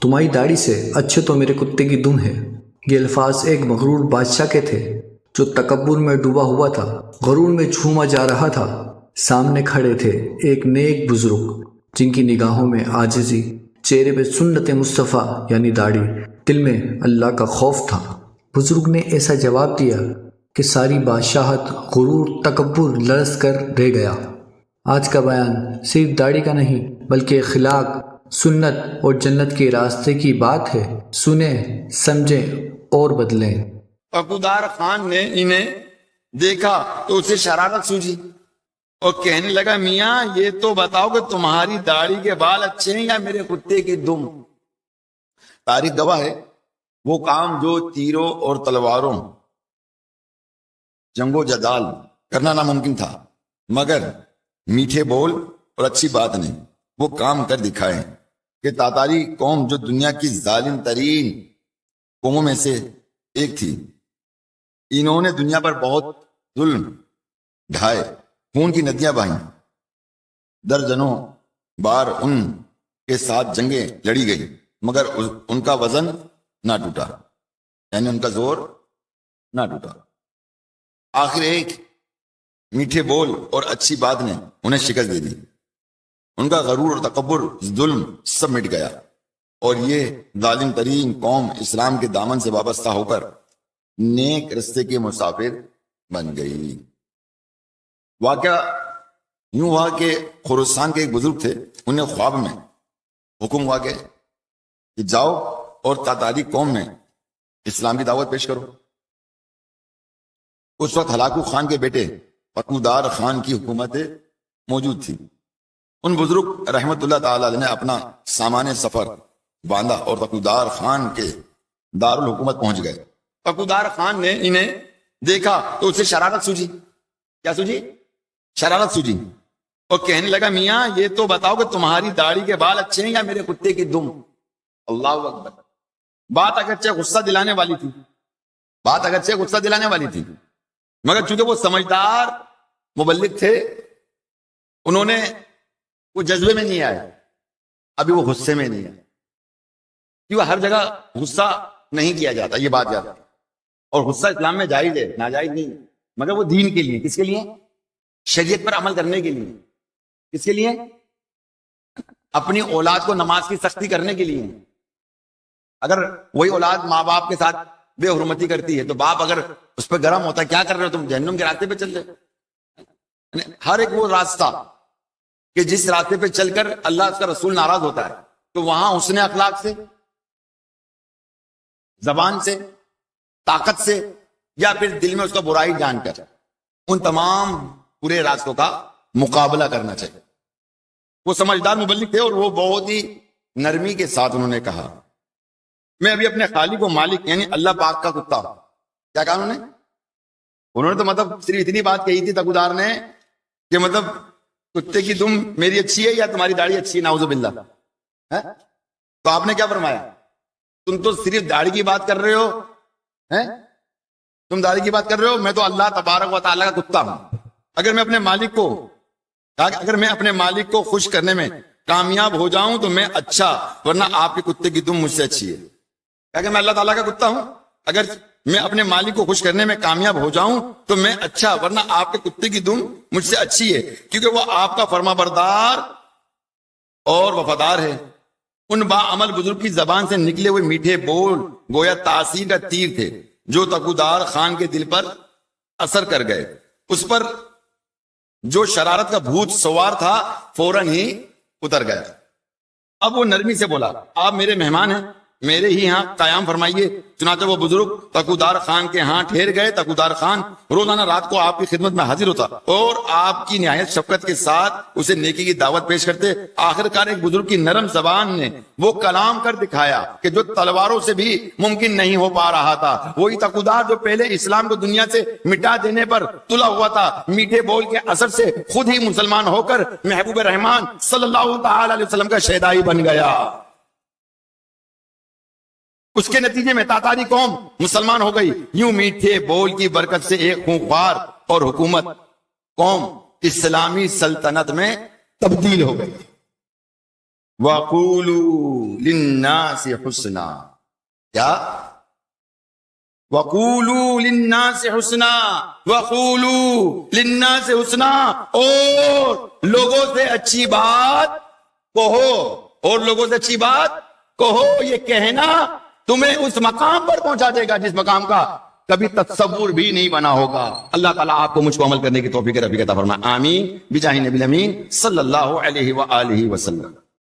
تمہاری داڑھی سے اچھے تو میرے کتے کی دم ہے۔ یہ الفاظ ایک مغرور بادشاہ کے تھے جو تکبر میں ڈوبا ہوا تھا، غرور میں جھوما جا رہا تھا۔ سامنے کھڑے تھے ایک نیک بزرگ جن کی نگاہوں میں عاجزی، چہرے پہ سنت مصطفیٰ یعنی داڑھی، دل میں اللہ کا خوف تھا۔ بزرگ نے ایسا جواب دیا کہ ساری بادشاہت، غرور، تکبر لرز کر رہ گیا۔ آج کا بیان صرف داڑھی کا نہیں بلکہ اخلاق، سنت اور جنت کے راستے کی بات ہے۔ سنیں، سمجھیں اور بدلیں۔ عقودار خان نے انہیں دیکھا تو اسے شرارت سوجی اور کہنے لگا، میاں یہ تو بتاؤ کہ تمہاری داڑھی کے بال اچھے ہیں یا میرے کتے کی دم؟ تاریخ گواہ ہے وہ کام جو تیروں اور تلواروں، جنگ و جدال کرنا ناممکن تھا، مگر میٹھے بول اور اچھی بات نہیں، وہ کام کر دکھائے کہ تاتاری قوم جو دنیا کی ظالم ترین قوموں میں سے ایک تھی، انہوں نے دنیا پر بہت ظلم ڈھائے، خون کی ندیاں بہائیں، درجنوں بار ان کے ساتھ جنگیں لڑی گئی، مگر ان کا وزن نہ ٹوٹا، یعنی ان کا زور نہ ٹوٹا۔ آخر ایک میٹھے بول اور اچھی بات نے انہیں شکست دے دی، ان کا غرور اور تکبر، ظلم سب مٹ گیا، اور یہ ظالم ترین قوم اسلام کے دامن سے وابستہ ہو کر نیک رستے کے مسافر بن گئی۔ واقعہ یوں ہوا کہ خراسان کے ایک بزرگ تھے، انہیں خواب میں حکم ہوا کہ جاؤ اور تاتاری قوم میں اسلام کی دعوت پیش کرو۔ اس وقت ہلاکو خان کے بیٹے عقودار خان کی حکومت موجود تھی۔ ان بزرگ رحمت اللہ تعالی علیہ نے اپنا سامان سفر باندھا اور عقودار خان کے دارالحکومت پہنچ گئے۔ عقودار خان نے انہیں دیکھا تو اسے شرارت سوجی۔ کیا سوجی؟ شرارت سوجی اور کہنے لگا، میاں یہ تو بتاؤ کہ تمہاری داڑھی کے بال اچھے ہیں یا میرے کتے کی دم؟ اللہ اکبر۔ بات اگرچہ غصہ دلانے والی تھی، بات اگرچہ غصہ دلانے والی تھی، مگر چونکہ وہ سمجھدار مبلغ تھے، انہوں نے وہ جذبے میں نہیں آئے، ابھی وہ غصے میں نہیں آئے، کیونکہ ہر جگہ غصہ نہیں کیا جاتا، یہ بات یاد ہے۔ اور غصہ اسلام میں جائز ہے، ناجائز نہیں، مگر وہ دین کے لیے، کس کے لیے؟ شریعت پر عمل کرنے کے لیے۔ کس کے لیے؟ اپنی اولاد کو نماز کی سختی کرنے کے لیے۔ اگر وہی اولاد ماں باپ کے ساتھ بے حرمتی کرتی ہے تو باپ اگر اس پہ گرم ہوتا ہے، کیا کر رہے ہو تم؟ جہنم کے راستے پہ چل رہے۔ ہر ایک وہ راستہ کہ جس راستے پہ چل کر اللہ اس کا رسول ناراض ہوتا ہے، تو وہاں حسن اخلاق سے، زبان سے، طاقت سے، یا پھر دل میں اس کا برائی جان کر ان تمام پورے راستوں کا مقابلہ کرنا چاہیے۔ وہ سمجھدار مبلغ تھے اور وہ بہت ہی نرمی کے ساتھ انہوں نے کہا، میں ابھی اپنے خالق و مالک یعنی اللہ پاک کا کتا ہوں۔ کیا کہا انہوں نے تو مطلب صرف اتنی بات کہی تھی عقودار نے کہ مطلب کتے کی دم میری اچھی ہے یا تمہاری داڑھی اچھی ہے، نعوذ باللہ۔ تو آپ نے کیا فرمایا؟ تم تو صرف داڑھی کی بات کر رہے ہو، تم داڑھی کی بات کر رہے ہو، میں تو اللہ تبارک و تعالیٰ کا کتا ہوں۔ اگر میں اپنے مالک کو خوش کرنے میں کامیاب ہو جاؤں تو میں اچھا، ورنہ آپ کے کتے کی دم مجھ سے اچھی ہے۔ کہ میں اللہ تعالیٰ کا کتا ہوں، اگر میں اپنے مالک کو خوش کرنے میں کامیاب ہو جاؤں تو میں اچھا، ورنہ آپ کے کتے کی دم مجھ سے اچھی ہے، کیونکہ وہ آپ کا فرما بردار اور وفادار ہے۔ ان باعمل بزرگ کی زبان سے نکلے ہوئے میٹھے بول گویا تاثیر کا تیر تھے جو عقودار خان کے دل پر اثر کر گئے۔ اس پر جو شرارت کا بھوت سوار تھا فوراً ہی اتر گیا۔ اب وہ نرمی سے بولا، آپ میرے مہمان ہیں، میرے ہی ہاں قیام فرمائیے۔ چنانچہ وہ بزرگ عقودار خان کے ہاں ٹھہر گئے۔ عقودار خان روزانہ رات کو آپ کی خدمت میں حاضر ہوتا اور آپ کی نہایت شفقت کے ساتھ اسے نیکی کی دعوت پیش کرتے۔ آخرکار ایک بزرگ کی نرم زبان نے وہ کلام کر دکھایا کہ جو تلواروں سے بھی ممکن نہیں ہو پا رہا تھا۔ وہی عقودار جو پہلے اسلام کو دنیا سے مٹا دینے پر تلا ہوا تھا، میٹھے بول کے اثر سے خود ہی مسلمان ہو کر محبوب رحمان صلی اللہ تعالی علیہ وسلم کا شیدائی بن گیا۔ اس کے نتیجے میں تاتاری قوم مسلمان ہو گئی۔ یوں میٹھے بول کی برکت سے ایک خونخوار اور حکومت قوم اسلامی سلطنت میں تبدیل ہو گئی۔ وَقُولُوا لِلنَّاسِ حُسْنًا، کیا؟ وَقُولُوا لِلنَّاسِ حُسْنًا، وَقُولُوا لِلنَّاسِ حُسْنًا، اور لوگوں سے اچھی بات کہو، اور لوگوں سے اچھی بات کہو. یہ کہنا تمہیں اس مقام پر پہنچا دے گا جس مقام کا کبھی تصور بھی نہیں بنا ہوگا. اللہ تعالیٰ آپ کو مجھ کو عمل کرنے کی توفیق رفیق عطا فرمائے. آمین بجاہ نبی الامین صلی اللہ علیہ وآلہ وسلم.